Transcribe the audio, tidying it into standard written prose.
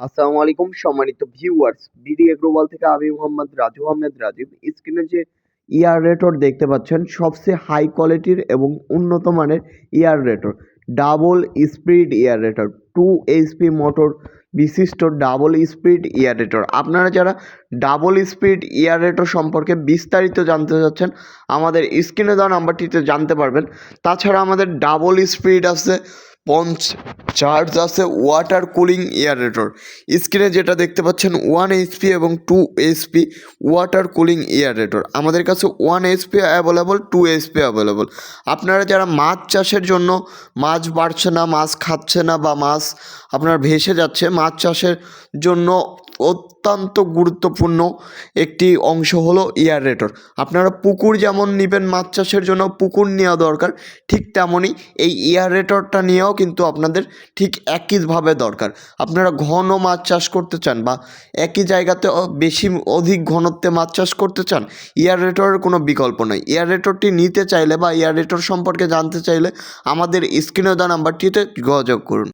আসসালামু আলাইকুম সম্মানিত ভিউয়ার্স, বিডি এগ্রোওয়াল থেকে আমি মোহাম্মদ রাজু আহমেদ রাজীব। স্ক্রিনে যে এয়ারেটর দেখতে পাচ্ছেন সবচেয়ে হাই কোয়ালিটির এবং উন্নত মানের aerator, double speed aerator, 2 HP motor বিশিষ্ট ডাবল স্পিড এয়ারেটর। আপনারা যারা ডাবল স্পিড এয়ারেটর সম্পর্কে বিস্তারিত জানতে চাচ্ছেন আমাদের স্ক্রিনে দেওয়া নাম্বারটিতে জানতে পারবেন। তাছাড়া আমাদের ডাবল স্পিড আছে, পঞ্চ চার্জ আছে, ওয়াটার কুলিং এয়ারেটর। স্ক্রিনে যেটা দেখতে পাচ্ছেন 1 HP এবং 2 HP ওয়াটার কুলিং এয়ারেটর। আমাদের কাছে 1 HP অ্যাভেলেবল, 2 HP অ্যাভেলেবল। আপনারা যারা মাছ চাষের জন্য, মাছ বাড়ছে না, মাছ খাচ্ছে না, বা মাছ আপনার ভেসে যাচ্ছে, মাছ চাষের জন্য অত্যন্ত গুরুত্বপূর্ণ একটি অংশ হলো এয়ারেটর। আপনারা পুকুর যেমন নেবেন, মাছ চাষের জন্য পুকুর নেওয়া দরকার, ঠিক তেমনই এই এয়ারেটরটা নিয়েও কিন্তু আপনাদের ঠিক একইভাবে দরকার। আপনারা ঘন মাছ চাষ করতে চান বা একই জায়গাতে বেশি অধিক ঘনত্বে মাছ চাষ করতে চান, এয়ারেটরের কোনো বিকল্প নয়। এয়ারেটরটি নিতে চাইলে বা এয়ারেটর সম্পর্কে জানতে চাইলে আমাদের স্ক্রিনে দেওয়া নাম্বারটিতে যোগাযোগ করুন।